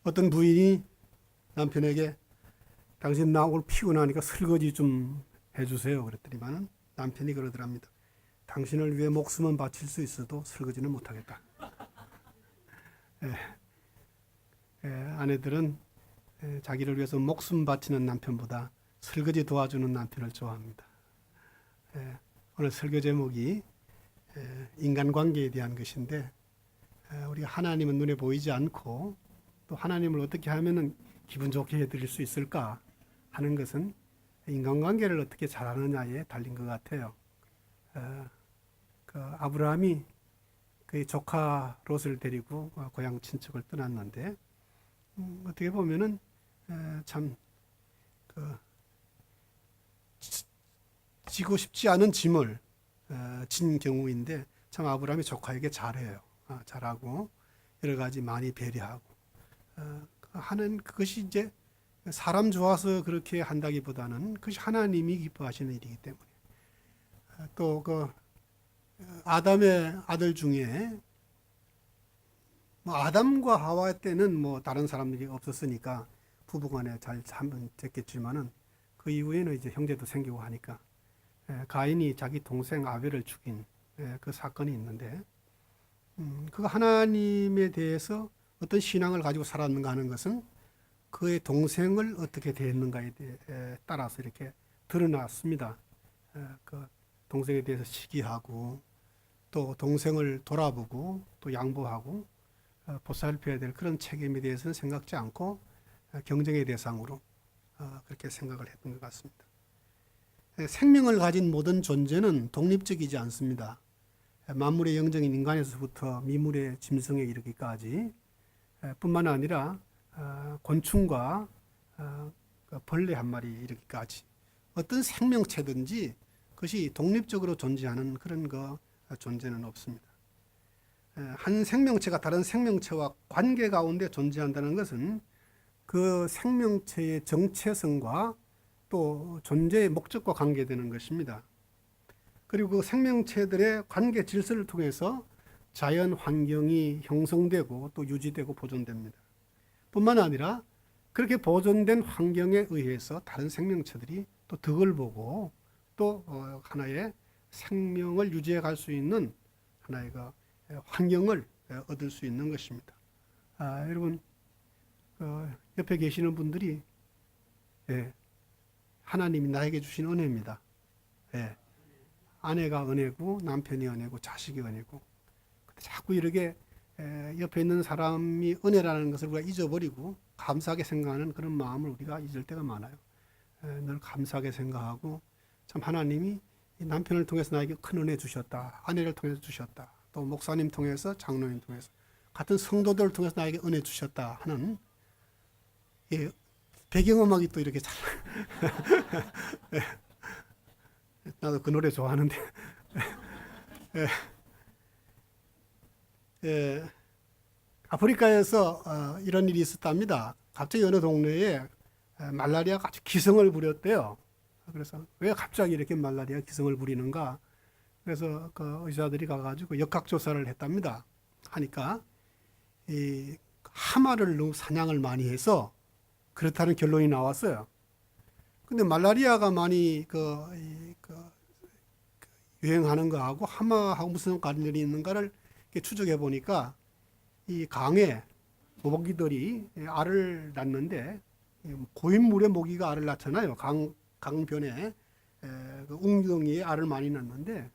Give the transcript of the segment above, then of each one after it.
어떤 부인이 남편에게 당신 나 오늘 피곤하니까 설거지 좀 해주세요. 그랬더니만은 남편이 그러더랍니다. 당신을 위해 목숨은 바칠 수 있어도 설거지는 못하겠다. 예, 아내들은 자기를 위해서 목숨 바치는 남편보다 설거지 도와주는 남편을 좋아합니다. 오늘 설교 제목이 인간관계에 대한 것인데 우리 하나님은 눈에 보이지 않고 또 하나님을 어떻게 하면은 기분 좋게 해드릴 수 있을까 하는 것은 인간관계를 어떻게 잘하느냐에 달린 것 같아요. 그 아브라함이 그의 조카 롯을 데리고 고향 친척을 떠났는데 어떻게 보면은 참 지고 싶지 않은 짐을 진 경우인데 참 아브라함이 조카에게 잘해요. 잘하고 여러 가지 많이 배려하고 하는 그것이 이제 사람 좋아서 그렇게 한다기보다는 그것이 하나님이 기뻐하시는 일이기 때문에 또 그 아담의 아들 중에 뭐 아담과 하와 때는 뭐 다른 사람들이 없었으니까 부부간에 잘 한번 됐겠지만은 그 이후에는 이제 형제도 생기고 하니까 가인이 자기 동생 아벨을 죽인 그 사건이 있는데 그 하나님에 대해서 어떤 신앙을 가지고 살았는가 하는 것은 그의 동생을 어떻게 대했는가에 따라서 이렇게 드러났습니다. 그 동생에 대해서 시기하고 또 동생을 돌아보고 또 양보하고 보살펴야 될 그런 책임에 대해서는 생각지 않고 경쟁의 대상으로 그렇게 생각을 했던 것 같습니다. 생명을 가진 모든 존재는 독립적이지 않습니다. 만물의 영적인 인간에서부터 미물의 짐승에 이르기까지 뿐만 아니라 곤충과 벌레 한 마리 이르기까지 어떤 생명체든지 그것이 독립적으로 존재하는 그런 존재는 없습니다. 한 생명체가 다른 생명체와 관계 가운데 존재한다는 것은 그 생명체의 정체성과 또 존재의 목적과 관계되는 것입니다. 그리고 그 생명체들의 관계 질서를 통해서 자연 환경이 형성되고 또 유지되고 보존됩니다. 뿐만 아니라 그렇게 보존된 환경에 의해서 다른 생명체들이 또 덕을 보고 또 하나의 생명을 유지해 갈 수 있는 하나의 환경을 얻을 수 있는 것입니다. 여러분 옆에 계시는 분들이 하나님이 나에게 주신 은혜입니다. 아내가 은혜고 남편이 은혜고 자식이 은혜고 자꾸 이렇게 옆에 있는 사람이 은혜라는 것을 우리가 잊어버리고 감사하게 생각하는 그런 마음을 우리가 잊을 때가 많아요. 늘 감사하게 생각하고 참 하나님이 남편을 통해서 나에게 큰 은혜 주셨다. 아내를 통해서 주셨다. 또 목사님 통해서 장로님 통해서 같은 성도들을 통해서 나에게 은혜 주셨다 하는 배경음악이 또 이렇게 잘 나도 그 노래 좋아하는데 아프리카에서 이런 일이 있었답니다. 갑자기 어느 동네에 말라리아가 아주 기승을 부렸대요. 그래서 왜 갑자기 이렇게 말라리아 기승을 부리는가? 그래서 그 의사들이 가가지고 역학조사를 했답니다. 하니까 이 하마를 너무 사냥을 많이 해서 그렇다는 결론이 나왔어요. 근데 말라리아가 많이 유행하는 거하고 하마하고 무슨 관련이 있는가를 추적해 보니까 이 강에 모기들이 알을 낳는데 고인 물에 모기가 알을 낳잖아요. 강변에 그 웅덩이에 알을 많이 낳는데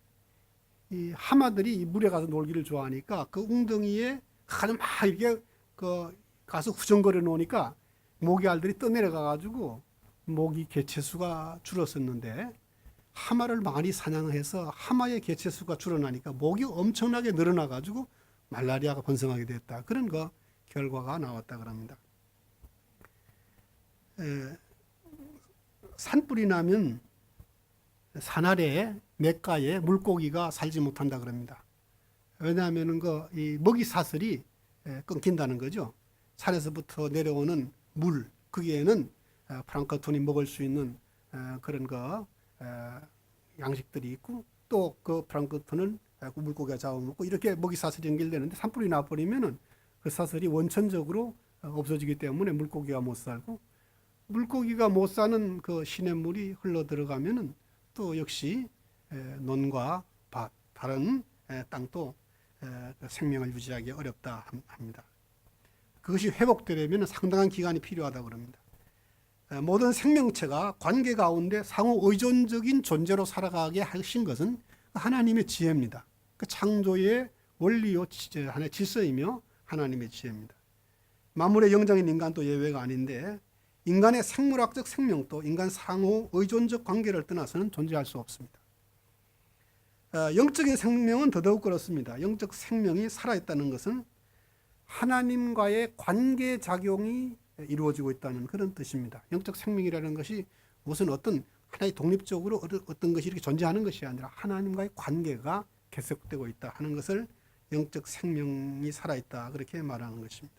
이 하마들이 이 물에 가서 놀기를 좋아하니까 그 웅덩이에 가서 막 이렇게 가서 후정거려 놓으니까 모기 알들이 떠내려가 가지고 모기 개체수가 줄었었는데 하마를 많이 사냥해서 하마의 개체수가 줄어나니까 모기 엄청나게 늘어나 가지고 말라리아가 번성하게 됐다. 그런 결과가 나왔다 그럽니다. 산불이 나면 산 아래에 냇가에 물고기가 살지 못한다 그럽니다. 왜냐하면 이 먹이 사슬이 끊긴다는 거죠. 산에서부터 내려오는 물 거기에는 플랑크톤이 먹을 수 있는 그런 양식들이 있고 또 그 플랑크톤은 물고기가 잡아먹고 이렇게 먹이 사슬이 연결되는데 산불이 나버리면은 그 사슬이 원천적으로 없어지기 때문에 물고기가 못 살고, 물고기가 못 사는 그 시냇물이 흘러 들어가면은 또 역시 논과 밭, 다른 땅도 그 생명을 유지하기 어렵다 합니다. 그것이 회복되려면 상당한 기간이 필요하다고 합니다. 모든 생명체가 관계 가운데 상호 의존적인 존재로 살아가게 하신 것은 하나님의 지혜입니다. 그 창조의 원리요 하나의 질서이며 하나님의 지혜입니다. 만물의 영장인 인간도 예외가 아닌데, 인간의 생물학적 생명도 인간 상호 의존적 관계를 떠나서는 존재할 수 없습니다. 영적인 생명은 더더욱 그렇습니다. 영적 생명이 살아있다는 것은 하나님과의 관계 작용이 이루어지고 있다는 그런 뜻입니다. 영적 생명이라는 것이 무슨 어떤 하나의 독립적으로 어떤 것이 이렇게 존재하는 것이 아니라 하나님과의 관계가 계속되고 있다 하는 것을 영적 생명이 살아있다 그렇게 말하는 것입니다.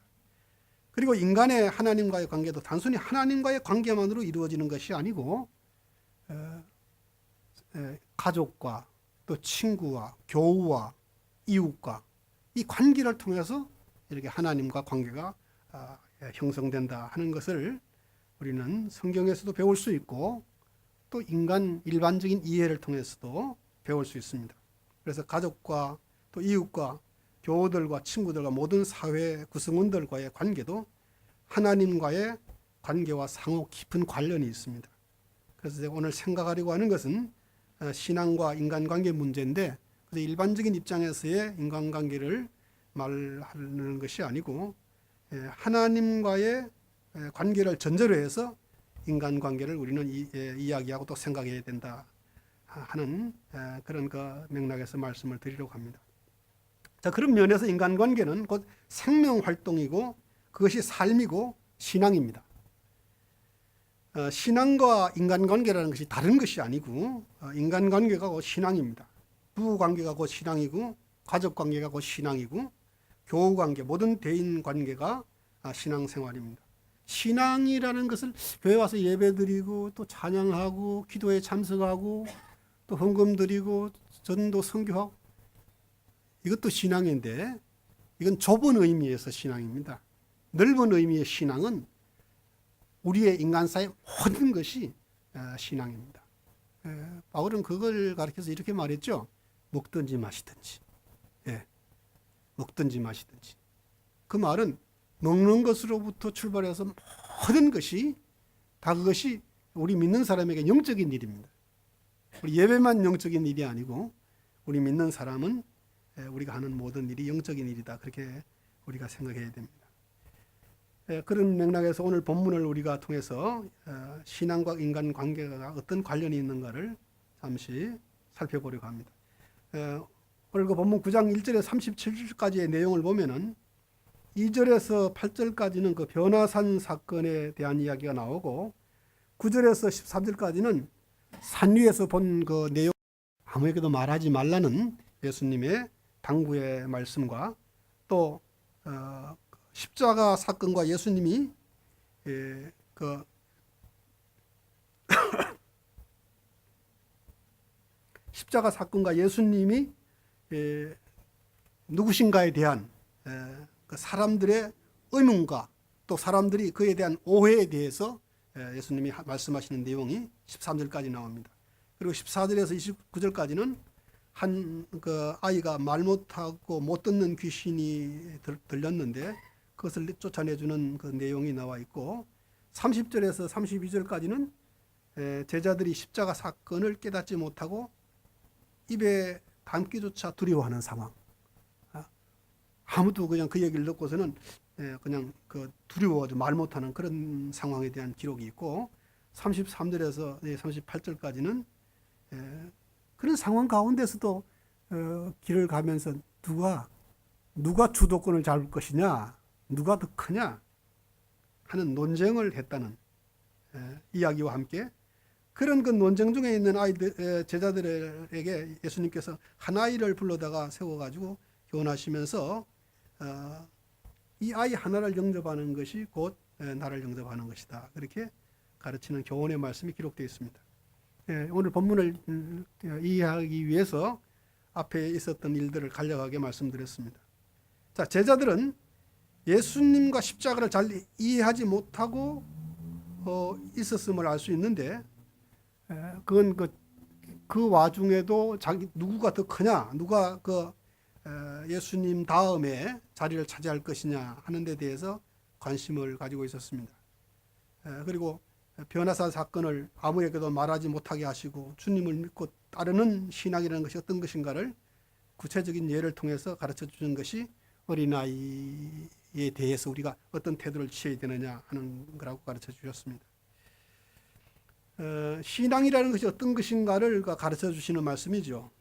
그리고 인간의 하나님과의 관계도 단순히 하나님과의 관계만으로 이루어지는 것이 아니고 가족과 또 친구와 교우와 이웃과 이 관계를 통해서 이렇게 하나님과 관계가 형성된다 하는 것을 우리는 성경에서도 배울 수 있고 또 인간 일반적인 이해를 통해서도 배울 수 있습니다. 그래서 가족과 또 이웃과 교우들과 친구들과 모든 사회 구성원들과의 관계도 하나님과의 관계와 상호 깊은 관련이 있습니다. 그래서 제가 오늘 생각하려고 하는 것은 신앙과 인간관계 문제인데, 일반적인 입장에서의 인간관계를 말하는 것이 아니고 하나님과의 관계를 전제로 해서 인간관계를 우리는 이야기하고 또 생각해야 된다 하는 그런 그 맥락에서 말씀을 드리려고 합니다. 자, 그런 면에서 인간관계는 곧 생명활동이고 그것이 삶이고 신앙입니다. 신앙과 인간관계라는 것이 다른 것이 아니고 인간관계가 곧 신앙입니다. 부부관계가 곧 신앙이고 가족관계가 곧 신앙이고 교우관계, 모든 대인관계가 신앙생활입니다. 신앙이라는 것을 교회 와서 예배드리고 또 찬양하고 기도에 참석하고 또 헌금 드리고 전도 선교하고, 이것도 신앙인데 이건 좁은 의미에서 신앙입니다. 넓은 의미의 신앙은 우리의 인간사의 모든 것이 신앙입니다. 바울은 그걸 가르쳐서 이렇게 말했죠. 먹든지 마시든지. 먹든지 마시든지. 그 말은 먹는 것으로부터 출발해서 모든 것이 다 그것이 우리 믿는 사람에게 영적인 일입니다. 우리 예배만 영적인 일이 아니고 우리 믿는 사람은 우리가 하는 모든 일이 영적인 일이다. 그렇게 우리가 생각해야 됩니다. 그런 맥락에서 오늘 본문을 우리가 통해서 신앙과 인간관계가 어떤 관련이 있는가를 잠시 살펴보려고 합니다. 오늘 그 본문 9장 1절에서 37절까지의 내용을 보면은 2절에서 8절까지는 그 변화산 사건에 대한 이야기가 나오고 9절에서 13절까지는 산 위에서 본 그 내용, 아무에게도 말하지 말라는 예수님의 당부의 말씀과 또 십자가 사건과 예수님이 그 십자가 사건과 예수님이 누구신가에 대한 그 사람들의 의문과 또 사람들이 그에 대한 오해에 대해서 예수님이 말씀하시는 내용이 13절까지 나옵니다. 그리고 14절에서 29절까지는 한 그 아이가 말 못하고 못 듣는 귀신이 들렸는데 그것을 쫓아내주는 그 내용이 나와 있고, 30절에서 32절까지는 제자들이 십자가 사건을 깨닫지 못하고 입에 담기조차 두려워하는 상황. 아무도 그냥 그 얘기를 듣고서는 그냥 그 두려워가지고 말 못하는 그런 상황에 대한 기록이 있고, 33절에서 38절까지는 그런 상황 가운데서도 길을 가면서 누가 주도권을 잡을 것이냐, 누가 더 크냐 하는 논쟁을 했다는 이야기와 함께, 그런 그 논쟁 중에 있는 아이들, 제자들에게 예수님께서 한 아이를 불러다가 세워가지고 교훈하시면서 이 아이 하나를 영접하는 것이 곧 나를 영접하는 것이다. 그렇게 가르치는 교훈의 말씀이 기록되어 있습니다. 오늘 본문을 이해하기 위해서 앞에 있었던 일들을 간략하게 말씀드렸습니다. 자, 제자들은 예수님과 십자가를 잘 이해하지 못하고 있었음을 알 수 있는데, 그건 그 와중에도 누구가 더 크냐, 누가 예수님 다음에 자리를 차지할 것이냐 하는 데 대해서 관심을 가지고 있었습니다. 그리고 변화사 사건을 아무에게도 말하지 못하게 하시고 주님을 믿고 따르는 신앙이라는 것이 어떤 것인가를 구체적인 예를 통해서 가르쳐 주는 것이 어린아이에 대해서 우리가 어떤 태도를 취해야 되느냐 하는 거라고 가르쳐 주셨습니다. 신앙이라는 것이 어떤 것인가를 가르쳐 주시는 말씀이죠.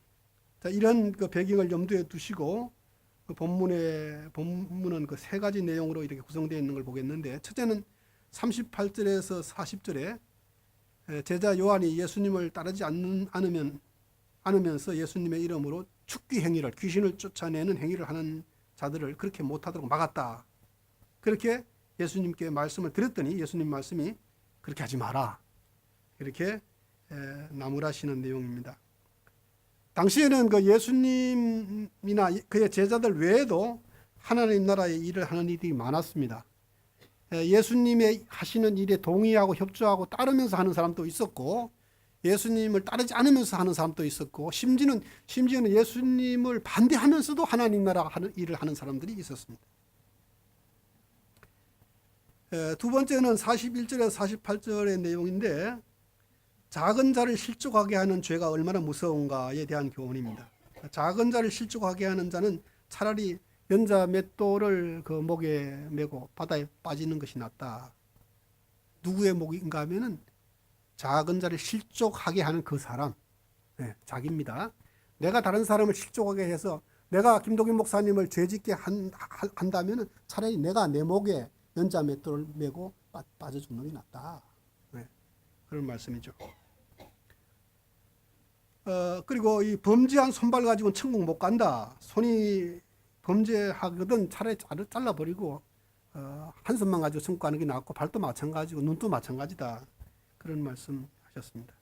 자, 이런 배경을 염두에 두시고 본문은 세 가지 내용으로 이렇게 구성되어 있는 걸 보겠는데, 첫째는 38절에서 40절에 제자 요한이 예수님을 따르지 않으면서 예수님의 이름으로 축귀 행위를, 귀신을 쫓아내는 행위를 하는 자들을 그렇게 못하도록 막았다. 그렇게 예수님께 말씀을 드렸더니 예수님 말씀이 그렇게 하지 마라, 이렇게 나무라시는 내용입니다. 당시에는 예수님이나 그의 제자들 외에도 하나님 나라의 일을 하는 이들이 많았습니다. 예수님의 하시는 일에 동의하고 협조하고 따르면서 하는 사람도 있었고, 예수님을 따르지 않으면서 하는 사람도 있었고, 심지어는 예수님을 반대하면서도 하나님 나라 일을 하는 사람들이 있었습니다. 두 번째는 41절에서 48절의 내용인데, 작은 자를 실족하게 하는 죄가 얼마나 무서운가에 대한 교훈입니다. 작은 자를 실족하게 하는 자는 차라리 연자 맷돌을 목에 메고 바다에 빠지는 것이 낫다. 누구의 목인가 하면은 작은 자를 실족하게 하는 그 사람, 자기입니다. 내가 다른 사람을 실족하게 해서 내가 김동인 목사님을 죄짓게 한다면은 차라리 내가 내 목에 연자 맷돌을 메고 빠져 죽는 게 낫다. 그런 말씀이죠. 그리고 이 범죄한 손발 가지고는 천국 못 간다. 손이 범죄하거든 차라리 잘라버리고 한 손만 가지고 천국 가는 게 낫고, 발도 마찬가지고 눈도 마찬가지다. 그런 말씀 하셨습니다.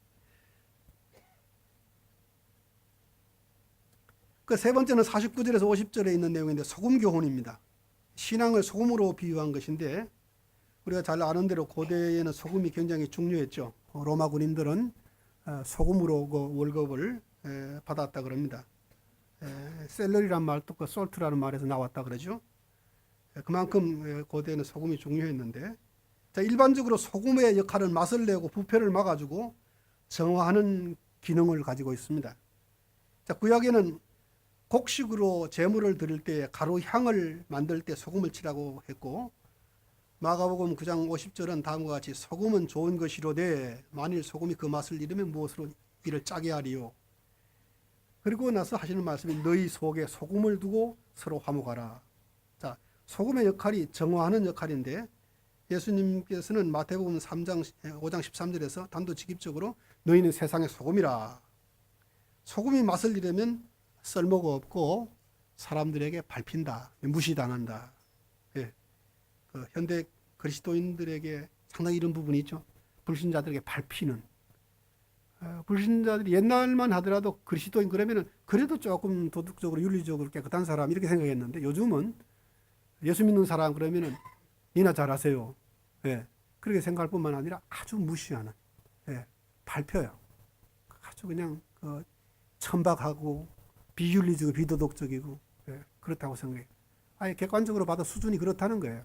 세 번째는 49절에서 50절에 있는 내용인데, 소금 교훈입니다. 신앙을 소금으로 비유한 것인데, 우리가 잘 아는 대로 고대에는 소금이 굉장히 중요했죠. 로마 군인들은 소금으로 월급을 받았다 그럽니다. 셀러리란 말도 솔트라는 말에서 나왔다 그러죠. 그만큼 고대에는 소금이 중요했는데, 자, 일반적으로 소금의 역할은 맛을 내고 부패를 막아주고 정화하는 기능을 가지고 있습니다. 자, 구약에는 곡식으로 제물을 드릴 때 가루 향을 만들 때 소금을 치라고 했고, 마가복음 9장 50절은 다음과 같이 소금은 좋은 것이로되 만일 소금이 그 맛을 잃으면 무엇으로 이를 짜게 하리요. 그리고 나서 하시는 말씀이 너희 속에 소금을 두고 서로 화목하라. 자, 소금의 역할이 정화하는 역할인데, 예수님께서는 마태복음 5장 13절에서 단도직입적으로 너희는 세상의 소금이라. 소금이 맛을 잃으면 쓸모가 없고 사람들에게 밟힌다, 무시당한다. 현대 그리스도인들에게 상당히 이런 부분이 있죠. 불신자들에게 밟히는. 불신자들이 옛날만 하더라도 그리스도인 그러면은 그래도 조금 도덕적으로 윤리적으로 깨끗한 사람 이렇게 생각했는데, 요즘은 예수 믿는 사람 그러면은 니나 잘하세요. 그렇게 생각할 뿐만 아니라 아주 무시하는, 밟혀요. 아주 그냥 천박하고 비윤리적이고 비도덕적이고 그렇다고 생각해요. 아예 객관적으로 봐도 수준이 그렇다는 거예요.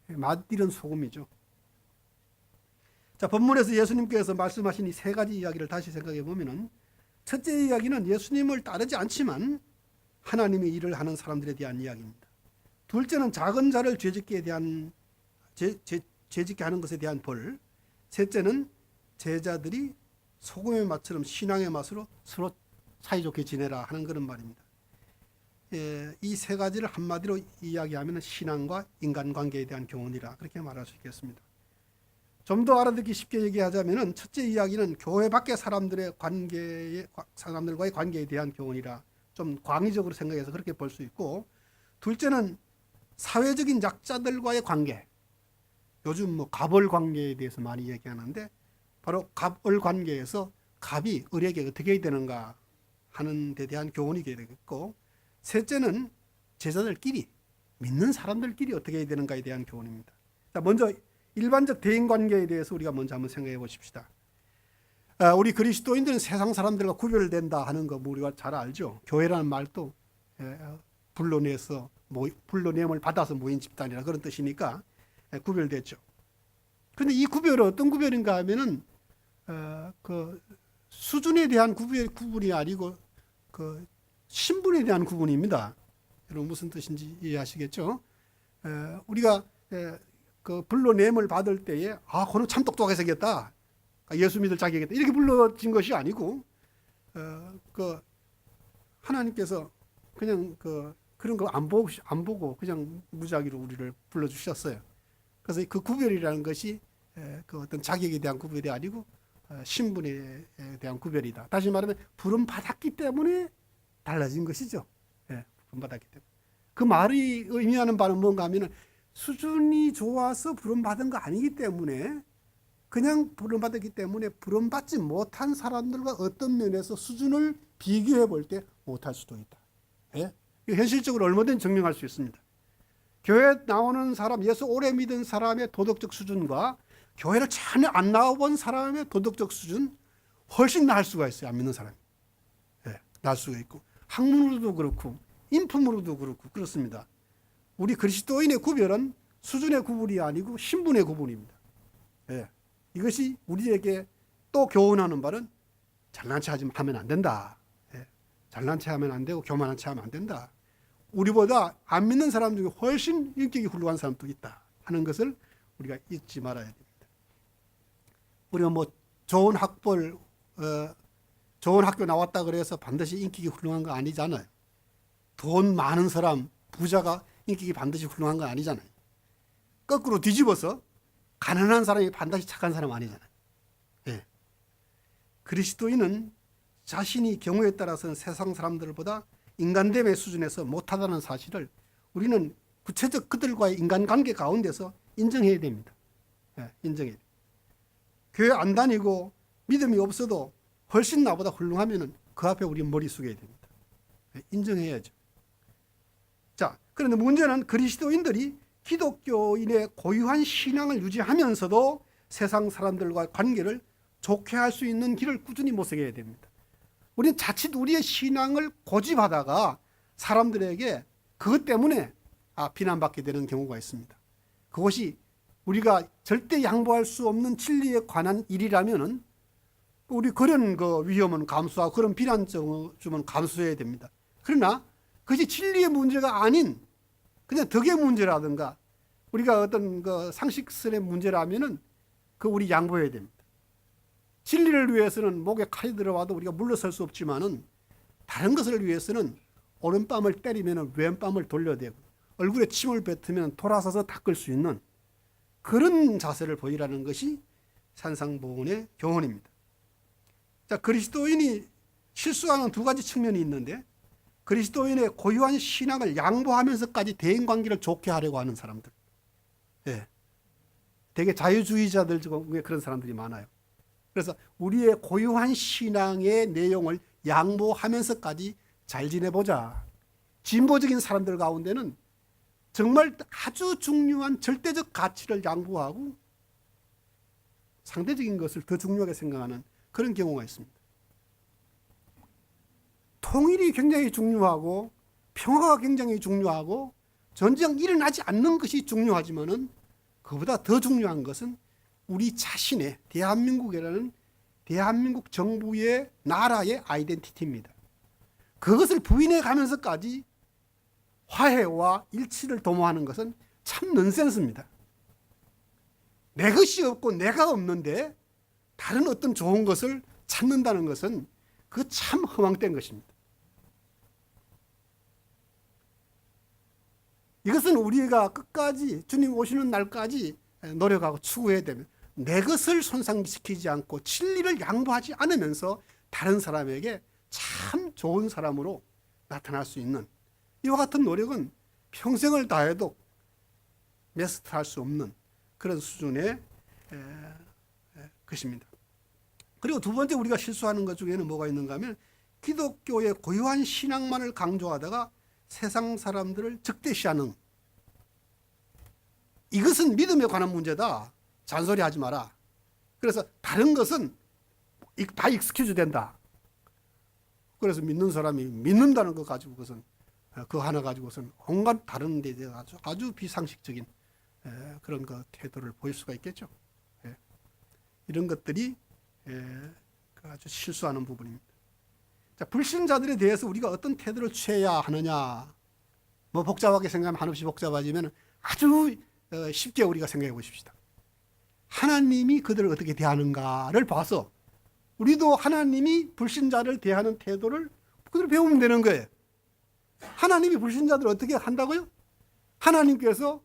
맛들은 소금이죠. 자, 본문에서 예수님께서 말씀하신 이 세 가지 이야기를 다시 생각해 보면은, 첫째 이야기는 예수님을 따르지 않지만 하나님의 일을 하는 사람들에 대한 이야기입니다. 둘째는 작은 자를 죄짓게 하는 것에 대한 벌. 셋째는 제자들이 소금의 맛처럼 신앙의 맛으로 서로 사이좋게 지내라 하는 그런 말입니다. 이 세 가지를 한마디로 이야기하면 신앙과 인간관계에 대한 교훈이라 그렇게 말할 수 있겠습니다. 좀 더 알아듣기 쉽게 얘기하자면, 첫째 이야기는 교회 밖의 사람들과의 관계에 대한 교훈이라 좀 광의적으로 생각해서 그렇게 볼 수 있고, 둘째는 사회적인 약자들과의 관계, 요즘 갑을 관계에 대해서 많이 얘기하는데, 바로 갑을 관계에서 갑이 을에게 어떻게 해야 되는가 하는 데 대한 교훈이 되겠고, 셋째는 제자들끼리 믿는 사람들끼리 어떻게 해야 되는가에 대한 교훈입니다. 자, 먼저 일반적 대인관계에 대해서 우리가 먼저 한번 생각해 보십시다. 우리 그리스도인들은 세상 사람들과 구별된다 하는 거 우리가 잘 알죠. 교회라는 말도 불러냄을 받아서 모인 집단이라 그런 뜻이니까 구별됐죠. 그런데 이 구별은 어떤 구별인가 하면은 그 수준에 대한 구분이 아니고 그 신분에 대한 구분입니다. 여러분 무슨 뜻인지 이해하시겠죠? 우리가 그 불러냄을 받을 때에 그는 참 똑똑하게 생겼다, 예수 믿을 자격이겠다 이렇게 불러진 것이 아니고 그 하나님께서 그냥 그런 거 안 보고 그냥 무작위로 우리를 불러주셨어요. 그래서 그 구별이라는 것이 그 어떤 자격에 대한 구별이 아니고 신분에 대한 구별이다. 다시 말하면 부름 받았기 때문에 달라진 것이죠. 부름 받았기 때문에. 그 말이 의미하는 바는 뭔가 하면은 수준이 좋아서 부름 받은 거 아니기 때문에, 그냥 부름 받았기 때문에 부름 받지 못한 사람들과 어떤 면에서 수준을 비교해 볼 때 못할 수도 있다. 현실적으로 얼마든지 증명할 수 있습니다. 교회 나오는 사람, 예수 오래 믿은 사람의 도덕적 수준과 교회를 전혀 안 나와본 사람의 도덕적 수준 훨씬 나을 수가 있어요. 안 믿는 사람이. 나을 수가 있고, 학문으로도 그렇고 인품으로도 그렇고 그렇습니다. 우리 그리스도인의 구별은 수준의 구분이 아니고 신분의 구분입니다. 이것이 우리에게 또 교훈하는 바는 잘난 체 하면 안 된다. 잘난 체 하면 안 되고 교만한 체 하면 안 된다. 우리보다 안 믿는 사람 중에 훨씬 인격이 훌륭한 사람도 있다 하는 것을 우리가 잊지 말아야 됩니다. 우리가 뭐 좋은 학교 나왔다 그래서 반드시 인격이 훌륭한 거 아니잖아요. 돈 많은 사람, 부자가 인격이 반드시 훌륭한 건 아니잖아요. 거꾸로 뒤집어서 가난한 사람이 반드시 착한 사람 아니잖아요. 그리스도인은 자신이 경우에 따라서는 세상 사람들보다 인간됨의 수준에서 못하다는 사실을 우리는 구체적 그들과의 인간관계 가운데서 인정해야 됩니다. 인정해야 돼요. 교회 안 다니고 믿음이 없어도 훨씬 나보다 훌륭하면은 그 앞에 우리 머리 숙여야 됩니다. 인정해야죠. 자, 그런데 문제는 그리스도인들이 기독교인의 고유한 신앙을 유지하면서도 세상 사람들과 관계를 좋게 할 수 있는 길을 꾸준히 모색해야 됩니다. 우리는 자칫 우리의 신앙을 고집하다가 사람들에게 그것 때문에 비난받게 되는 경우가 있습니다. 그것이 우리가 절대 양보할 수 없는 진리에 관한 일이라면은 우리 그런 위험은 감수하고 그런 비난점은 감수해야 됩니다. 그러나 그것이 진리의 문제가 아닌 그냥 덕의 문제라든가 우리가 어떤 상식선의 문제라면은 우리 양보해야 됩니다. 진리를 위해서는 목에 칼이 들어와도 우리가 물러설 수 없지만은 다른 것을 위해서는 오른뺨을 때리면 왼뺨을 돌려대고 얼굴에 침을 뱉으면 돌아서서 닦을 수 있는 그런 자세를 보이라는 것이 산상보훈의 교훈입니다. 자, 그리스도인이 실수하는 두 가지 측면이 있는데, 그리스도인의 고유한 신앙을 양보하면서까지 대인관계를 좋게 하려고 하는 사람들, 되게 자유주의자들 중에 그런 사람들이 많아요. 그래서 우리의 고유한 신앙의 내용을 양보하면서까지 잘 지내보자. 진보적인 사람들 가운데는 정말 아주 중요한 절대적 가치를 양보하고 상대적인 것을 더 중요하게 생각하는 그런 경우가 있습니다. 통일이 굉장히 중요하고 평화가 굉장히 중요하고 전쟁이 일어나지 않는 것이 중요하지만은 그보다 더 중요한 것은 우리 자신의 대한민국이라는 대한민국 정부의 나라의 아이덴티티입니다. 그것을 부인해 가면서까지 화해와 일치를 도모하는 것은 참 넌센스입니다. 내 것이 없고 내가 없는데 다른 어떤 좋은 것을 찾는다는 것은 그 참 허망된 것입니다. 이것은 우리가 끝까지 주님 오시는 날까지 노력하고 추구해야 되면 내 것을 손상시키지 않고 진리를 양보하지 않으면서 다른 사람에게 참 좋은 사람으로 나타날 수 있는 이와 같은 노력은 평생을 다해도 메스트할 수 없는 그런 수준의 것입니다. 그리고 두 번째 우리가 실수하는 것 중에는 뭐가 있는가 하면 기독교의 고유한 신앙만을 강조하다가 세상 사람들을 적대시하는 이것은 믿음에 관한 문제다. 잔소리하지 마라. 그래서 다른 것은 다 익스큐즈 된다. 그래서 믿는 사람이 믿는다는 것 가지고 그것은 그 하나 가지고선 온갖 다른 데 대해서 아주 비상식적인 그런 그 태도를 보일 수가 있겠죠. 이런 것들이 아주 실수하는 부분입니다. 자, 불신자들에 대해서 우리가 어떤 태도를 취해야 하느냐. 뭐 복잡하게 생각하면 한없이 복잡하지만 아주 쉽게 우리가 생각해 보십시다. 하나님이 그들을 어떻게 대하는가를 봐서 우리도 하나님이 불신자를 대하는 태도를 그대로 배우면 되는 거예요. 하나님이 불신자들을 어떻게 한다고요? 하나님께서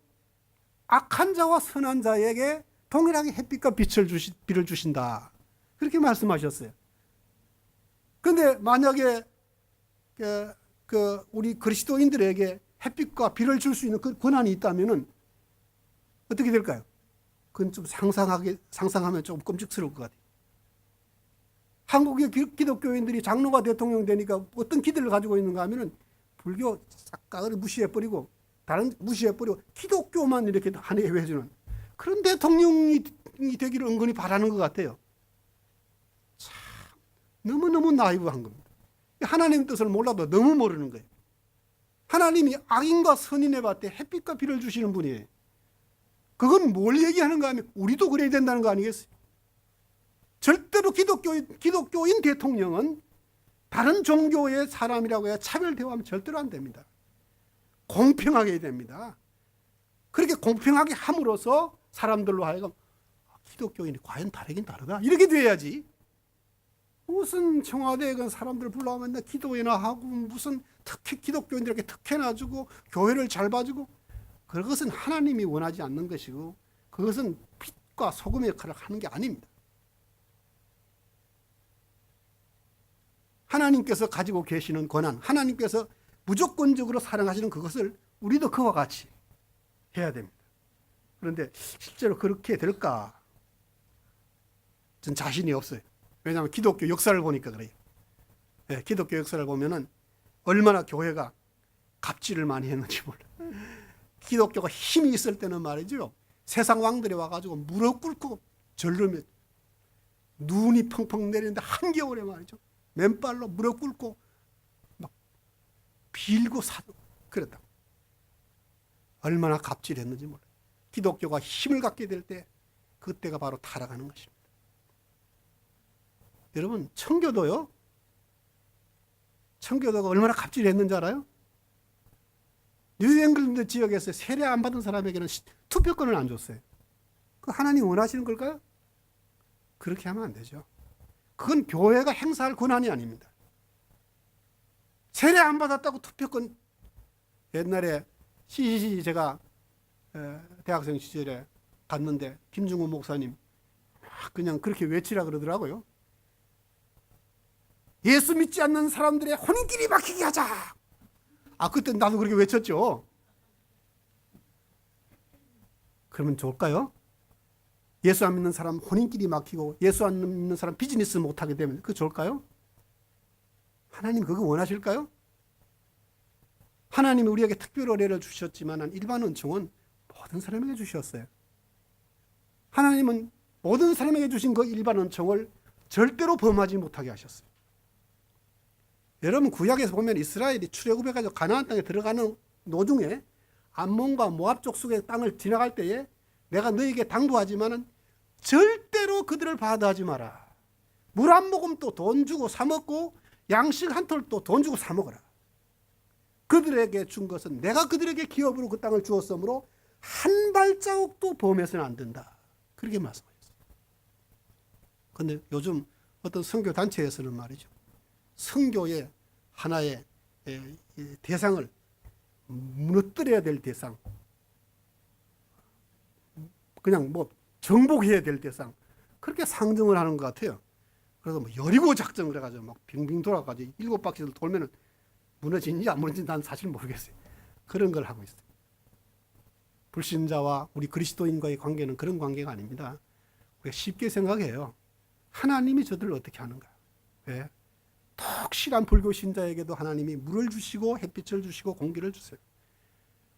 악한 자와 선한 자에게 동일하게 햇빛과 비를 주신다. 그렇게 말씀하셨어요. 그런데 만약에 우리 그리스도인들에게 햇빛과 비를 줄 수 있는 그 권한이 있다면 어떻게 될까요? 그건 좀 상상하면 조금 끔찍스러울 것 같아요. 한국의 기독교인들이 장로가 대통령 되니까 어떤 기대를 가지고 있는가 하면은 불교 싹 무시해버리고 다른 무시해버리고 기독교만 이렇게 해주는 그런 대통령이 되기를 은근히 바라는 것 같아요. 참 너무너무 나이브한 겁니다. 하나님의 뜻을 몰라도 너무 모르는 거예요. 하나님이 악인과 선인에 밭에 햇빛과 비를 주시는 분이에요. 그건 뭘 얘기하는가 하면 우리도 그래야 된다는 거 아니겠어요? 절대로 기독교인 대통령은 다른 종교의 사람이라고 해야 차별 대우하면 절대로 안 됩니다. 공평하게 해야 됩니다. 그렇게 공평하게 함으로써 사람들로 하여금 기독교인이 과연 다르긴 다르다 이렇게 돼야지. 무슨 청와대에 그 사람들 불러오면 기도회나 하고 무슨 특히 기독교인들에게 특혜나 주고 교회를 잘 봐주고 그것은 하나님이 원하지 않는 것이고 그것은 빛과 소금의 역할을 하는 게 아닙니다. 하나님께서 가지고 계시는 권한, 하나님께서 무조건적으로 사랑하시는 그것을 우리도 그와 같이 해야 됩니다. 그런데 실제로 그렇게 될까? 전 자신이 없어요. 왜냐하면 기독교 역사를 보니까 그래요. 네, 기독교 역사를 보면은 얼마나 교회가 갑질을 많이 했는지 몰라요. 기독교가 힘이 있을 때는 말이죠. 세상 왕들이 와가지고 무릎 꿇고 절르며 눈이 펑펑 내리는데 한겨울에 말이죠. 맨발로 무릎 꿇고 막 빌고 사도 그랬다. 얼마나 갑질했는지 몰라요. 기독교가 힘을 갖게 될 때 그때가 바로 타락하는 것입니다. 여러분 청교도가 얼마나 갑질했는지 알아요? 뉴잉글랜드 지역에서 세례 안 받은 사람에게는 투표권을 안 줬어요. 그 하나님 원하시는 걸까요? 그렇게 하면 안 되죠. 그건 교회가 행사할 권한이 아닙니다. 세례 안 받았다고 투표권, 옛날에 CCC 제가 대학생 시절에 갔는데 김중호 목사님 그냥 그렇게 외치라 그러더라고요. 예수 믿지 않는 사람들의 혼인길이 막히게 하자. 그때 나도 그렇게 외쳤죠. 그러면 좋을까요? 예수 안 믿는 사람 혼인길이 막히고 예수 안 믿는 사람 비즈니스 못하게 되면 그거 좋을까요? 하나님 그거 원하실까요? 하나님이 우리에게 특별 의뢰를 주셨지만 일반 은총은 모든 사람에게 주셨어요. 하나님은 모든 사람에게 주신 그 일반 은총을 절대로 범하지 못하게 하셨어요. 여러분 구약에서 보면 이스라엘이 출애굽해가지고 가나안 땅에 들어가는 노중에 암몬과 모압 족속의 땅을 지나갈 때에 내가 너에게 당부하지만은 절대로 그들을 바다하지 마라. 물 한 모금도 돈 주고 사 먹고 양식 한 톨도 돈 주고 사 먹어라. 그들에게 준 것은 내가 그들에게 기업으로 그 땅을 주었으므로 한 발자국도 범해서는 안 된다. 그렇게 말씀하셨어요. 그런데 요즘 어떤 선교 단체에서는 말이죠. 선교의 하나의 대상을 무너뜨려야 될 대상, 그냥 뭐 정복해야 될 대상, 그렇게 상정을 하는 것 같아요. 그래서 뭐 여리고 작전을 해가지고 막 빙빙 돌아가지고 7바퀴를 돌면은 무너지는지 안 무너지는지 난 사실 모르겠어요. 그런 걸 하고 있어요. 불신자와 우리 그리스도인과의 관계는 그런 관계가 아닙니다. 우리가 쉽게 생각해요. 하나님이 저들을 어떻게 하는가. 왜? 톡실한 불교 신자에게도 하나님이 물을 주시고 햇빛을 주시고 공기를 주세요.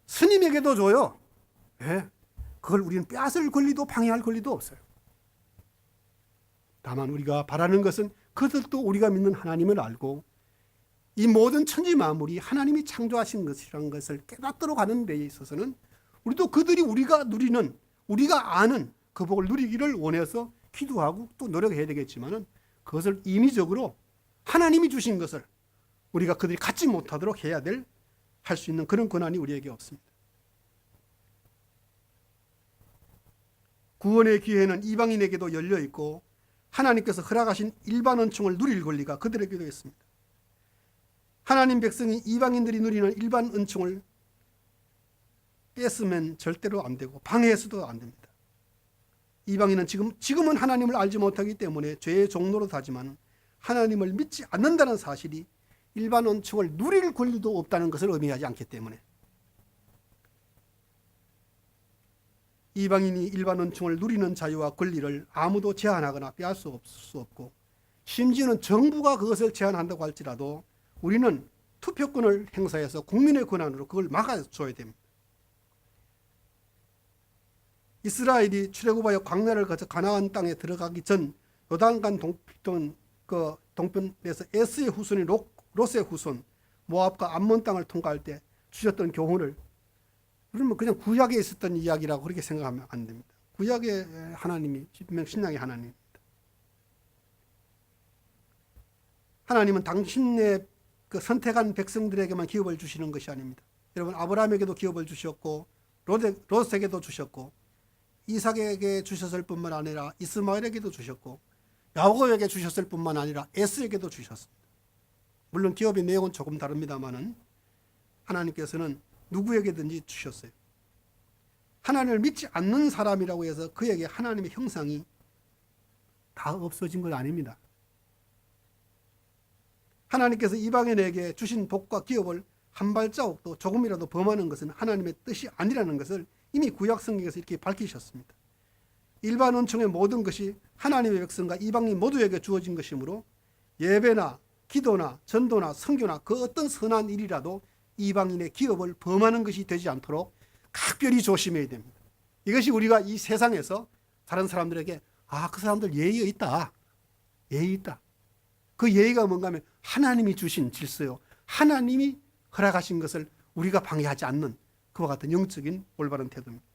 스님에게도 줘요. 왜? 그걸 우리는 빼앗을 권리도 방해할 권리도 없어요. 다만 우리가 바라는 것은 그들도 우리가 믿는 하나님을 알고 이 모든 천지 만물이 하나님이 창조하신 것이라는 것을 깨닫도록 하는 데에 있어서는 우리도 그들이 우리가 누리는, 우리가 아는 그 복을 누리기를 원해서 기도하고 또 노력해야 되겠지만은 그것을 임의적으로 하나님이 주신 것을 우리가 그들이 갖지 못하도록 해야 될, 할 수 있는 그런 권한이 우리에게 없습니다. 구원의 기회는 이방인에게도 열려 있고 하나님께서 허락하신 일반 은총을 누릴 권리가 그들에게도 있습니다. 하나님 백성이 이방인들이 누리는 일반 은총을 뺏으면 절대로 안 되고 방해해서도 안 됩니다. 이방인은 지금은 하나님을 알지 못하기 때문에 죄의 종로로 하지만 하나님을 믿지 않는다는 사실이 일반 은총을 누릴 권리도 없다는 것을 의미하지 않기 때문에 이방인이 일반 은총을 누리는 자유와 권리를 아무도 제한하거나 빼앗을 수 없고 심지어는 정부가 그것을 제한한다고 할지라도 우리는 투표권을 행사해서 국민의 권한으로 그걸 막아줘야 됩니다. 이스라엘이 출애굽하여 광야를 거쳐 가나안 땅에 들어가기 전 요단강 동편에서 에스의 후손인 롯의 후손 모압과 암몬 땅을 통과할 때 주셨던 교훈을 그러면 그냥 구약에 있었던 이야기라고 그렇게 생각하면 안 됩니다. 구약의 하나님이 분명 신약의 하나님입니다. 하나님은 당신의 그 선택한 백성들에게만 기업을 주시는 것이 아닙니다. 여러분 아브라함에게도 기업을 주셨고 롯에게도 주셨고 이삭에게 주셨을 뿐만 아니라 이스마엘에게도 주셨고 야곱에게 주셨을 뿐만 아니라 에스에게도 주셨습니다. 물론 기업의 내용은 조금 다릅니다만은 하나님께서는 누구에게든지 주셨어요. 하나님을 믿지 않는 사람이라고 해서 그에게 하나님의 형상이 다 없어진 건 아닙니다. 하나님께서 이방인에게 주신 복과 기업을 한 발자국도 조금이라도 범하는 것은 하나님의 뜻이 아니라는 것을 이미 구약 성경에서 이렇게 밝히셨습니다. 일반 은총의 모든 것이 하나님의 백성과 이방인 모두에게 주어진 것이므로 예배나 기도나 전도나 선교나 그 어떤 선한 일이라도 이방인의 기업을 범하는 것이 되지 않도록 각별히 조심해야 됩니다. 이것이 우리가 이 세상에서 다른 사람들에게 그 사람들 예의가 있다. 예의 있다. 그 예의가 뭔가 하면 하나님이 주신 질서요. 하나님이 허락하신 것을 우리가 방해하지 않는 그와 같은 영적인 올바른 태도입니다.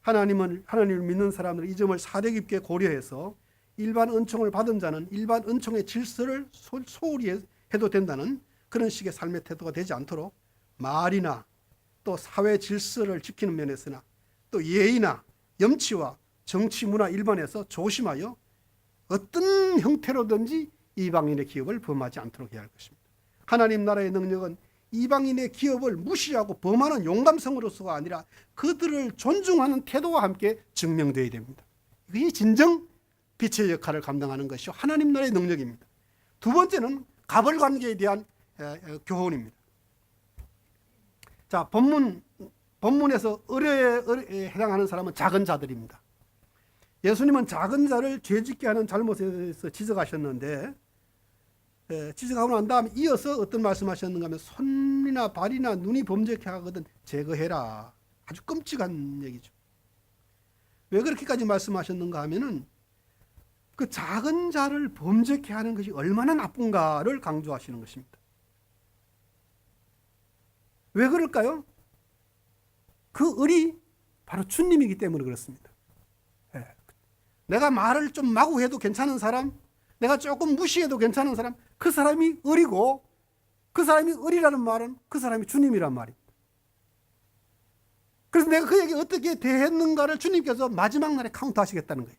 하나님을 믿는 사람들은 이 점을 사려 깊게 고려해서 일반 은총을 받은 자는 일반 은총의 질서를 소홀히 해도 된다는 그런 식의 삶의 태도가 되지 않도록 말이나 또 사회 질서를 지키는 면에서나 또 예의나 염치와 정치 문화 일반에서 조심하여 어떤 형태로든지 이방인의 기업을 범하지 않도록 해야 할 것입니다. 하나님 나라의 능력은 이방인의 기업을 무시하고 범하는 용감성으로서가 아니라 그들을 존중하는 태도와 함께 증명되어야 됩니다. 이것이 진정 빛의 역할을 감당하는 것이 하나님 나라의 능력입니다. 두 번째는 가벌관계에 대한 교훈입니다. 자, 본문에서 의뢰에 해당하는 사람은 작은 자들입니다. 예수님은 작은 자를 죄짓게 하는 잘못에서 지적하셨는데 지적하고 난 다음에 이어서 어떤 말씀하셨는가 하면 손이나 발이나 눈이 범죄케 하거든 제거해라. 아주 끔찍한 얘기죠. 왜 그렇게까지 말씀하셨는가 하면은 그 작은 자를 범죄케 하는 것이 얼마나 나쁜가를 강조하시는 것입니다. 왜 그럴까요? 그 을이 바로 주님이기 때문에 그렇습니다. 내가 말을 좀 마구 해도 괜찮은 사람, 내가 조금 무시해도 괜찮은 사람, 그 사람이 을이고 그 사람이 을이라는 말은 그 사람이 주님이란 말입니다. 그래서 내가 그에게 어떻게 대했는가를 주님께서 마지막 날에 카운트하시겠다는 거예요.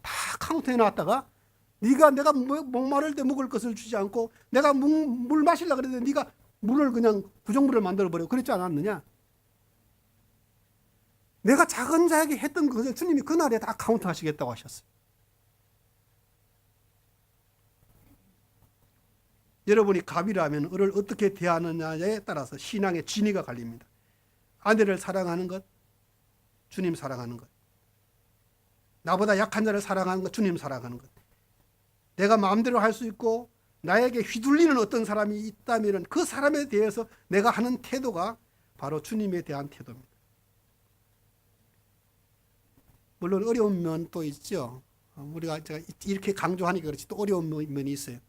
다 카운트해 놨다가 내가 목마를 때 먹을 것을 주지 않고 내가 물 마시려고 그랬는데 네가 물을 그냥 구정물을 만들어버려 그랬지 않았느냐. 내가 작은 자에게 했던 것을 주님이 그날에 다 카운트하시겠다고 하셨어요. 여러분이 갑이라면 을을 어떻게 대하느냐에 따라서 신앙의 진위가 갈립니다. 아내를 사랑하는 것, 주님 사랑하는 것. 나보다 약한 자를 사랑하는 것, 주님 사랑하는 것. 내가 마음대로 할 수 있고 나에게 휘둘리는 어떤 사람이 있다면 그 사람에 대해서 내가 하는 태도가 바로 주님에 대한 태도입니다. 물론 어려운 면도 있죠. 우리가 제가 이렇게 강조하니까 그렇지 또 어려운 면이 있어요.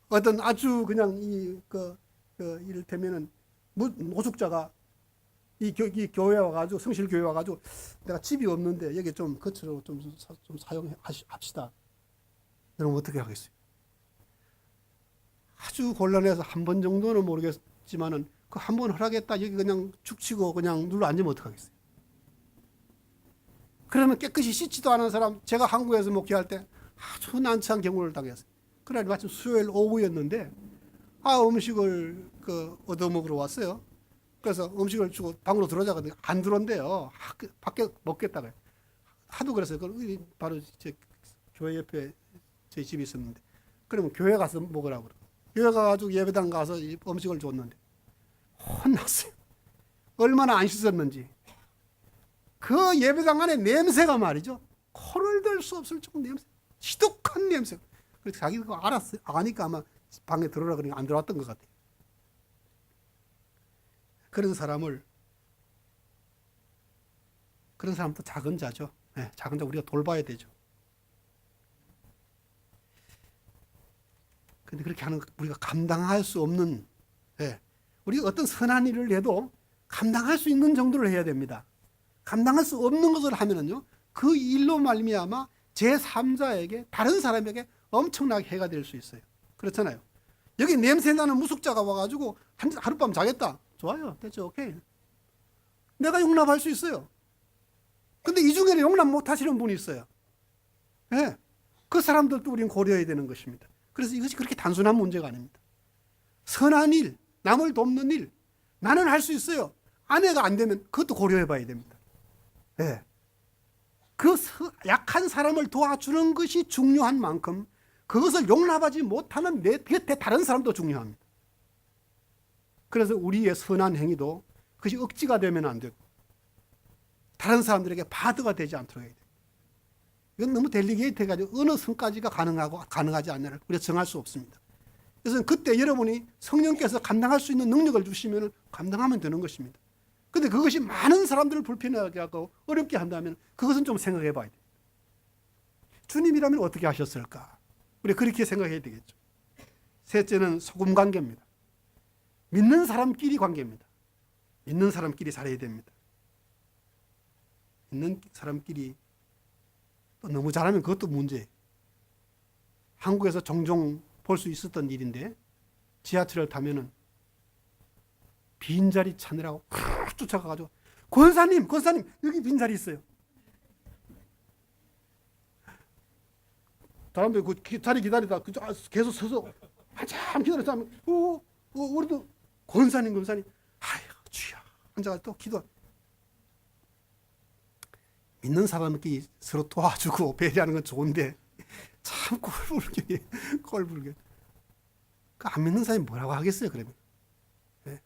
어떤 아주 그냥 이를테면은 노숙자가 이 교회에 와가지고 성실 교회에 와가지고 내가 집이 없는데 여기 좀 거처로 좀 사용합시다. 여러분 어떻게 하겠어요? 아주 곤란해서 한 번 정도는 모르겠지만은 그 한 번 허락했다 여기 그냥 죽치고 그냥 눌러 앉으면 어떡하겠어요? 그러면 깨끗이 씻지도 않은 사람, 제가 한국에서 목회할 때 아주 난처한 경우를 당했어요. 그날 마침 수요일 오후였는데 음식을 얻어먹으러 왔어요. 그래서 음식을 주고 방으로 들어오자거든요. 안 들어온대요. 밖에 먹겠다고요. 하도 그래서 바로 제 교회 옆에 제 집이 있었는데 그러면 교회 가서 먹으라고 그러고 교회 가가지고 예배당 가서 음식을 줬는데 혼났어요. 얼마나 안 씻었는지. 그 예배당 안에 냄새가 말이죠. 코를 댈 수 없을 정도 냄새. 지독한 냄새. 그래서 자기가 그거 알았어요. 아니까 아마 방에 들어오라 그러니까 안 들어왔던 것 같아요. 그런 사람도 작은 자죠. 네, 작은 자 우리가 돌봐야 되죠. 근데 그렇게 하는 우리가 감당할 수 없는, 우리가 어떤 선한 일을 해도 감당할 수 있는 정도를 해야 됩니다. 감당할 수 없는 것을 하면은요, 그 일로 말미암아 제3자에게 다른 사람에게 엄청나게 해가 될 수 있어요. 그렇잖아요. 여기 냄새나는 무속자가 와가지고 하룻밤 자겠다. 좋아요. 됐죠. 오케이. 내가 용납할 수 있어요. 근데 이 중에는 용납 못 하시는 분이 있어요. 네. 그 사람들도 우리는 고려해야 되는 것입니다. 그래서 이것이 그렇게 단순한 문제가 아닙니다. 선한 일, 남을 돕는 일, 나는 할 수 있어요. 아내가 안 되면 그것도 고려해 봐야 됩니다. 네. 그 약한 사람을 도와주는 것이 중요한 만큼 그것을 용납하지 못하는 내 곁에 다른 사람도 중요합니다. 그래서 우리의 선한 행위도 그것이 억지가 되면 안 되고 다른 사람들에게 바드가 되지 않도록 해야 됩니다. 이건 너무 델리게이트 해가지고 어느 선까지가 가능하지 않냐를 우리가 정할 수 없습니다. 그래서 그때 여러분이 성령께서 감당할 수 있는 능력을 주시면 감당하면 되는 것입니다. 근데 그것이 많은 사람들을 불편하게 하고 어렵게 한다면 그것은 좀 생각해 봐야 돼요. 주님이라면 어떻게 하셨을까? 우리 그렇게 생각해야 되겠죠. 셋째는 소금 관계입니다. 믿는 사람끼리 관계입니다. 믿는 사람끼리 살아야 됩니다. 믿는 사람끼리 또 너무 잘하면 그것도 문제예요. 한국에서 종종 볼 수 있었던 일인데 지하철을 타면은 빈자리 찾느라고 쫓아가가지고 권사님 여기 빈자리 있어요. 사람들이 그 자리 기다리다 계속 서서 한참 기다렸다 하면 우리도 권사님 아이고 주야 앉아가지고 또 기도. 믿는 사람끼리 서로 도와주고 배려하는 건 좋은데 참 꼴불견. 그 안 믿는 사람이 뭐라고 하겠어요 그러면. 네.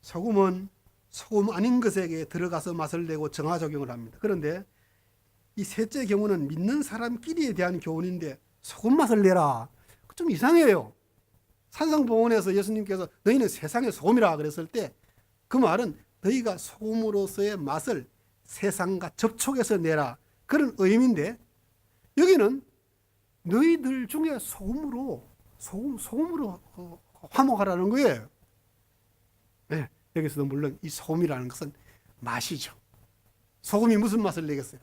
소금은 소금 아닌 것에게 들어가서 맛을 내고 정화작용을 합니다. 그런데 이 셋째 경우는 믿는 사람끼리에 대한 교훈인데 소금 맛을 내라. 좀 이상해요. 산상보훈에서 예수님께서 너희는 세상의 소금이라 그랬을 때 그 말은 너희가 소금으로서의 맛을 세상과 접촉해서 내라 그런 의미인데 여기는 너희들 중에 소금으로 화목하라는 거예요. 네, 여기서도 물론 이 소금이라는 것은 맛이죠. 소금이 무슨 맛을 내겠어요?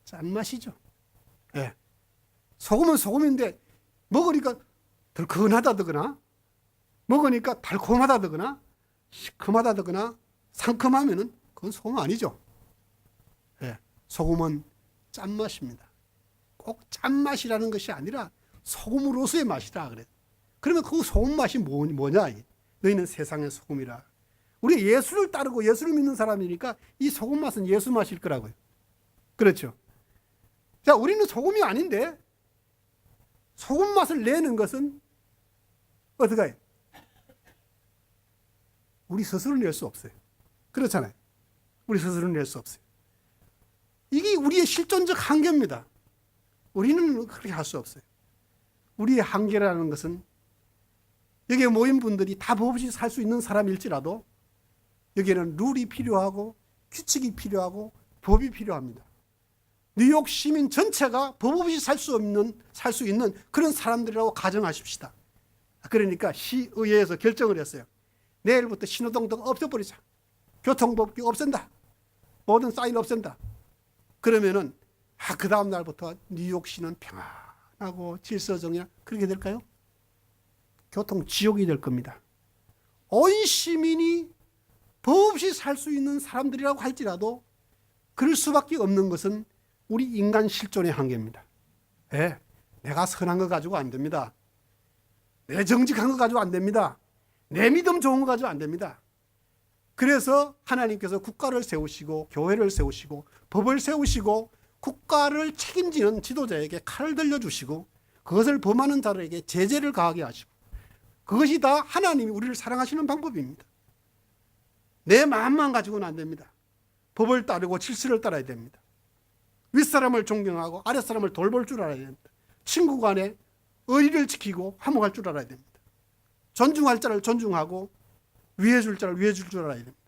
짠맛이죠. 네. 소금은 소금인데 먹으니까 덜큰하다더거나 먹으니까 달콤하다더거나 시큼하다더거나 상큼하면은 그건 소금 아니죠. 네. 소금은 짠맛입니다. 꼭 짠맛이라는 것이 아니라 소금으로서의 맛이다 그래. 그러면 그 소금 맛이 뭐냐? 너희는 세상의 소금이라. 우리 예수를 따르고 예수를 믿는 사람이니까 이 소금 맛은 예수 맛일 거라고요. 그렇죠? 자, 우리는 소금이 아닌데 소금 맛을 내는 것은 어떻게 해요? 우리 스스로 낼 수 없어요. 그렇잖아요. 우리 스스로 낼 수 없어요. 이게 우리의 실존적 한계입니다. 우리는 그렇게 할 수 없어요. 우리의 한계라는 것은 여기에 모인 분들이 다 법없이 살 수 있는 사람일지라도 여기에는 룰이 필요하고 규칙이 필요하고 법이 필요합니다. 뉴욕 시민 전체가 법 없이 살 수 있는 그런 사람들이라고 가정하십시다. 그러니까 시의회에서 결정을 했어요. 내일부터 신호등등 없애버리자. 교통법규 없앤다. 모든 사인 없앤다. 그러면은 그 다음 날부터 뉴욕시는 평안하고 질서정연 그렇게 될까요? 교통 지옥이 될 겁니다. 온 시민이 법 없이 살 수 있는 사람들이라고 할지라도 그럴 수밖에 없는 것은 우리 인간 실존의 한계입니다. 내가 선한 거 가지고 안 됩니다. 내 정직한 거 가지고 안 됩니다. 내 믿음 좋은 거 가지고 안 됩니다. 그래서 하나님께서 국가를 세우시고 교회를 세우시고 법을 세우시고 국가를 책임지는 지도자에게 칼을 들려주시고 그것을 범하는 자들에게 제재를 가하게 하시고 그것이 다 하나님이 우리를 사랑하시는 방법입니다. 내 마음만 가지고는 안 됩니다. 법을 따르고 질서를 따라야 됩니다. 윗사람을 존경하고 아랫사람을 돌볼 줄 알아야 됩니다. 친구 간에 의리를 지키고 화목할 줄 알아야 됩니다. 존중할 자를 존중하고 위해 줄 자를 위해 줄 알아야 됩니다.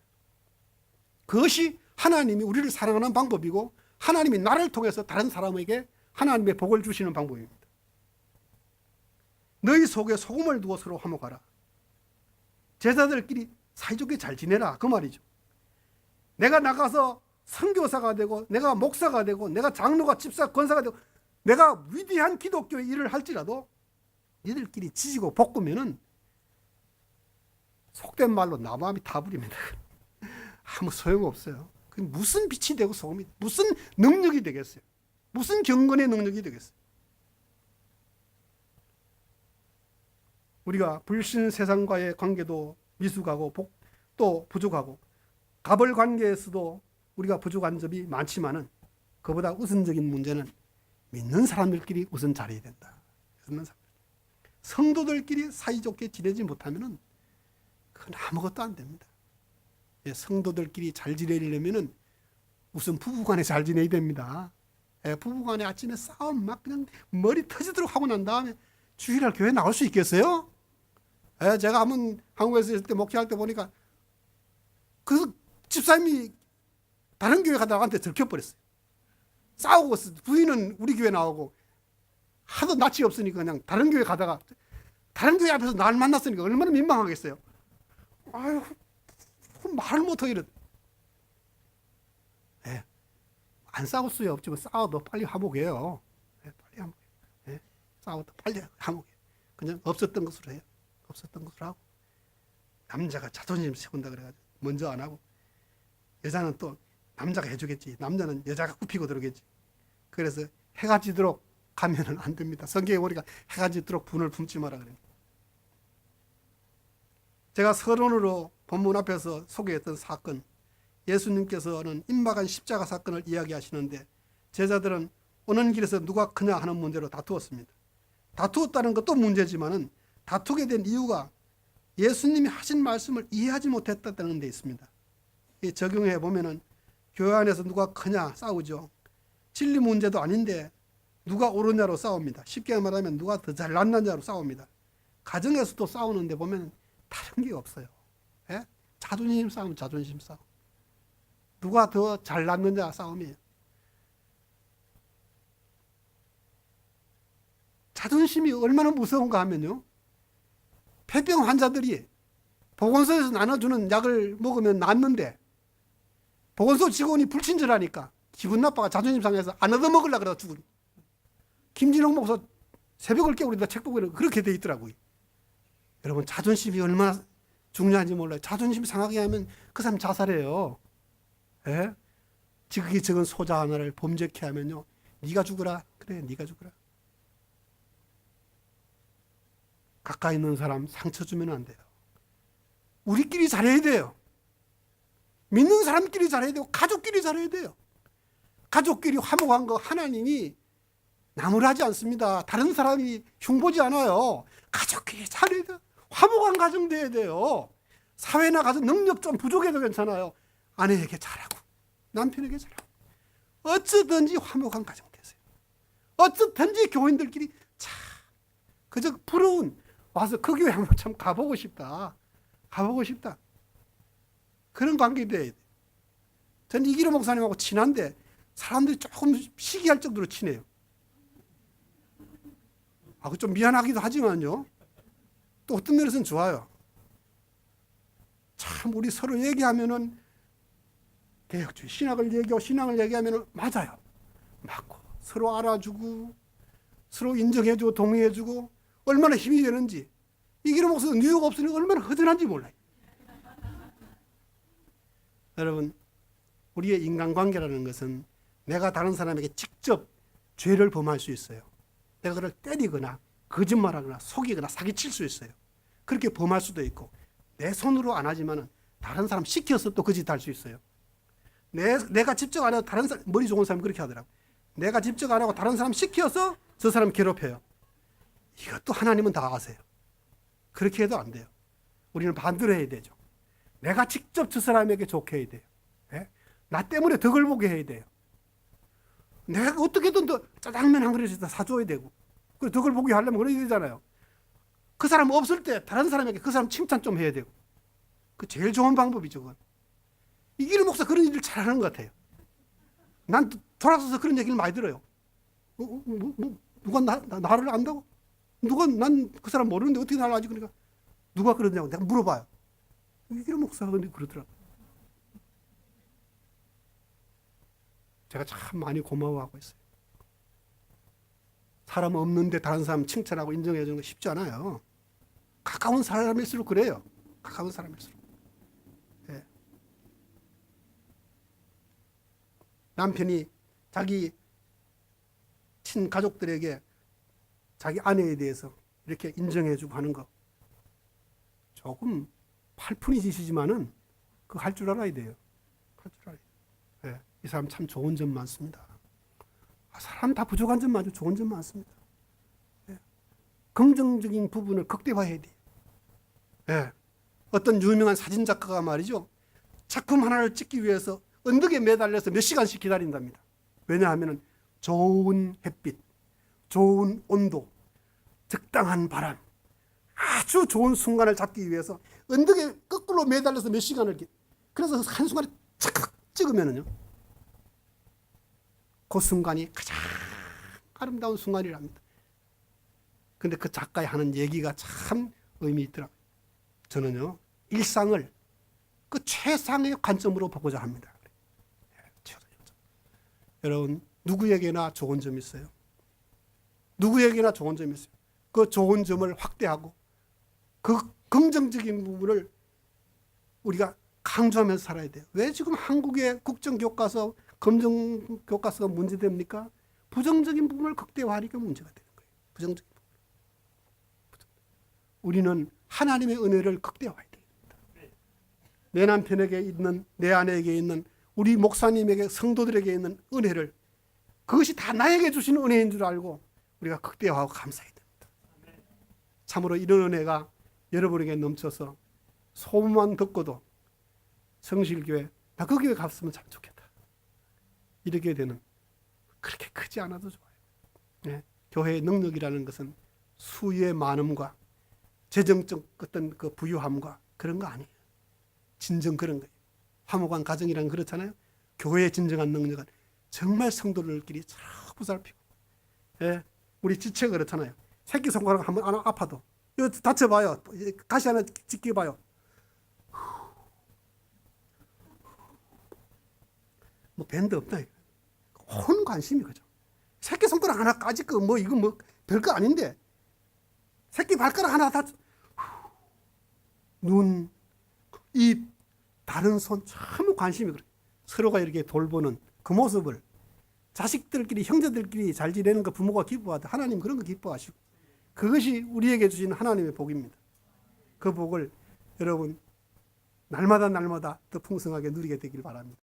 그것이 하나님이 우리를 사랑하는 방법이고 하나님이 나를 통해서 다른 사람에게 하나님의 복을 주시는 방법입니다. 너희 속에 소금을 두어 서로 화목하라. 제자들끼리 사이좋게 잘 지내라 그 말이죠. 내가 나가서 선교사가 되고 내가 목사가 되고 내가 장로가 집사 권사가 되고 내가 위대한 기독교의 일을 할지라도 니들끼리 지지고 볶으면은 속된 말로 나 마음이 타버립니다. 아무 소용없어요. 그게 무슨 빛이 되고 소금이 무슨 능력이 되겠어요. 무슨 경건의 능력이 되겠어요. 우리가 불신 세상과의 관계도 미숙하고 또 부족하고 갑을 관계에서도 우리가 부족한 점이 많지만은 그보다 우선적인 문제는 믿는 사람들끼리 우선 잘해야 된다. 믿는 사람들. 성도들끼리 사이좋게 지내지 못하면은 그건 아무것도 안 됩니다. 성도들끼리 잘 지내려면은 우선 부부간에 잘 지내야 됩니다. 부부간에 아침에 싸움 막 그냥 머리 터지도록 하고 난 다음에 주일날 교회 나올 수 있겠어요? 제가 한번 한국에서 있을 때 목회할 때 보니까 그 집사님이 다른 교회 가다가 나한테 들켜버렸어요. 싸우고 부인은 우리 교회 나오고 하도 낯이 없으니까 그냥 다른 교회 가다가 다른 교회 앞에서 날 만났으니까 얼마나 민망하겠어요. 아유, 말을 못하고 이래. 안 싸울 수 없지만 싸워도 빨리 화목해요. 빨리 화목해요. 싸워도 빨리 화목해요. 그냥 없었던 것으로 해요. 없었던 것으로 하고 남자가 자존심 세운다 그래가지고 먼저 안 하고 여자는 또 남자가 해주겠지. 남자는 여자가 굽히고 들어오겠지. 그래서 해가 지도록 가면은 안 됩니다. 성경에 보니까 해가 지도록 분을 품지 마라 그래요. 제가 서론으로 본문 앞에서 소개했던 사건, 예수님께서는 임박한 십자가 사건을 이야기하시는데 제자들은 오는 길에서 누가 크냐 하는 문제로 다투었습니다. 다투었다는 것도 문제지만은 다투게 된 이유가 예수님이 하신 말씀을 이해하지 못했다는 데 있습니다. 적용해 보면은 교회 안에서 누가 크냐 싸우죠. 진리 문제도 아닌데 누가 옳으냐로 싸웁니다. 쉽게 말하면 누가 더 잘났느냐로 싸웁니다. 가정에서도 싸우는데 보면 다른 게 없어요. 자존심 싸움, 자존심 싸움. 누가 더 잘났느냐 싸움이에요. 자존심이 얼마나 무서운가 하면요. 폐병 환자들이 보건소에서 나눠주는 약을 먹으면 낫는데 보건소 직원이 불친절하니까 기분 나빠가 자존심 상해서 안 얻어먹으려고 그러다 죽은. 김진홍 목사 새벽을 깨우리다 책 보고 그렇게 돼 있더라고요. 여러분 자존심이 얼마나 중요한지 몰라요. 자존심 상하게 하면 그 사람 자살해요. 지극히 적은 소자 하나를 범죄케 하면요. 네가 죽어라. 그래 네가 죽어라. 가까이 있는 사람 상처 주면 안 돼요. 우리끼리 잘해야 돼요. 믿는 사람끼리 잘해야 되고 가족끼리 잘해야 돼요. 가족끼리 화목한 거 하나님이 나무라지 않습니다. 다른 사람이 흉보지 않아요. 가족끼리 잘해야 돼요. 화목한 가정 돼야 돼요. 사회나 가정 능력 좀 부족해도 괜찮아요. 아내에게 잘하고 남편에게 잘하고 어쩌든지 화목한 가정 되세요. 어쩌든지 교인들끼리 참 그저 부러운 와서 그 교회 한번 참 가보고 싶다. 가보고 싶다. 그런 관계 돼야 돼. 저는 이기로 목사님하고 친한데 사람들이 조금 시기할 정도로 친해요. 좀 미안하기도 하지만요. 또 어떤 면에서는 좋아요. 참 우리 서로 얘기하면은 개혁주의 신앙을 얘기하면은 맞아요. 맞고 서로 알아주고 서로 인정해주고 동의해주고 얼마나 힘이 되는지. 이기로 목사는 뉴욕 없으니 얼마나 허전한지 몰라요. 여러분, 우리의 인간관계라는 것은 내가 다른 사람에게 직접 죄를 범할 수 있어요. 내가 그를 때리거나 거짓말하거나 속이거나 사기칠 수 있어요. 그렇게 범할 수도 있고 내 손으로 안 하지만은 다른 사람 시켜서 또 그 짓 할 수 있어요. 내가 직접 안 하고 다른 사람, 머리 좋은 사람이 그렇게 하더라고. 내가 직접 안 하고 다른 사람 시켜서 저 사람 괴롭혀요. 이것도 하나님은 다 아세요. 그렇게 해도 안 돼요. 우리는 반대로 해야 되죠. 내가 직접 저 사람에게 좋게 해야 돼요. 네? 나 때문에 덕을 보게 해야 돼요. 내가 어떻게든 더 짜장면 한 그릇 사줘야 되고 그리고 덕을 보게 하려면 그래야 되잖아요. 그 사람 없을 때 다른 사람에게 그 사람 칭찬 좀 해야 되고 그 제일 좋은 방법이죠. 그건. 이기를 목사 그런 일을 잘하는 것 같아요. 난 돌아서서 그런 얘기를 많이 들어요. 누가 나를 안다고? 난 그 사람 모르는데 어떻게 나를 알지? 그러니까 누가 그러냐고 내가 물어봐요. 이기를 목사가 그러더라고요. 제가 참 많이 고마워하고 있어요. 사람 없는데 다른 사람 칭찬하고 인정해 주는 거 쉽지 않아요. 가까운 사람일수록 그래요. 가까운 사람일수록. 네. 남편이 자기 친가족들에게 자기 아내에 대해서 이렇게 인정해 주고 하는 거 조금 팔푼이 짓이지만은 그거 할 줄 알아야 돼요. 할 줄 알아야 돼요. 네. 이 사람 참 좋은 점 많습니다. 사람 다 부족한 점 많죠. 좋은 점 많습니다. 네. 긍정적인 부분을 극대화해야 돼요. 네. 어떤 유명한 사진작가가 말이죠. 작품 하나를 찍기 위해서 언덕에 매달려서 몇 시간씩 기다린답니다. 왜냐하면 좋은 햇빛, 좋은 온도, 적당한 바람, 아주 좋은 순간을 잡기 위해서 언덕에 거꾸로 매달려서 몇 시간을 그래서 한순간에 착 찍으면은요. 그 순간이 가장 아름다운 순간이랍니다. 근데 그 작가의 하는 얘기가 참 의미 있더라고요. 저는요, 일상을 그 최상의 관점으로 보고자 합니다. 여러분, 누구에게나 좋은 점이 있어요. 누구에게나 좋은 점이 있어요. 그 좋은 점을 확대하고 그 긍정적인 부분을 우리가 강조하면서 살아야 돼요. 왜 지금 한국의 국정교과서, 검정교과서가 문제됩니까? 부정적인 부분을 극대화하니까 문제가 되는 거예요. 부정적인 부분. 우리는 하나님의 은혜를 극대화해야 됩니다. 내 남편에게 있는, 내 아내에게 있는, 우리 목사님에게, 성도들에게 있는 은혜를 그것이 다 나에게 주시는 은혜인 줄 알고 우리가 극대화하고 감사해야 됩니다. 참으로 이런 은혜가 여러분에게 넘쳐서 소문만 듣고도 성실교회, 나 그 교회 갔으면 참 좋겠다. 이렇게 되는, 그렇게 크지 않아도 좋아요. 네. 교회의 능력이라는 것은 수의 많음과 재정적 어떤 그 부유함과 그런 거 아니에요. 진정 그런 거예요. 화목한 가정이란 그렇잖아요. 교회의 진정한 능력은 정말 성도들끼리 잘 보살피고, 예. 우리 지체 그렇잖아요. 새끼손가락 한번 아파도 이거 다쳐봐요. 가시 하나 찢겨봐요. 뭐 밴드 없다. 온 관심이 그죠. 새끼손가락 하나 까짓 거 이거 별거 아닌데 새끼 발가락 하나 다쳐. 눈, 입, 다른 손 참 관심이 그래. 서로가 이렇게 돌보는 그 모습을 자식들끼리 형제들끼리 잘 지내는 거 부모가 기뻐하다. 하나님 그런 거 기뻐하시고 그것이 우리에게 주신 하나님의 복입니다. 그 복을 여러분 날마다 더 풍성하게 누리게 되길 바랍니다.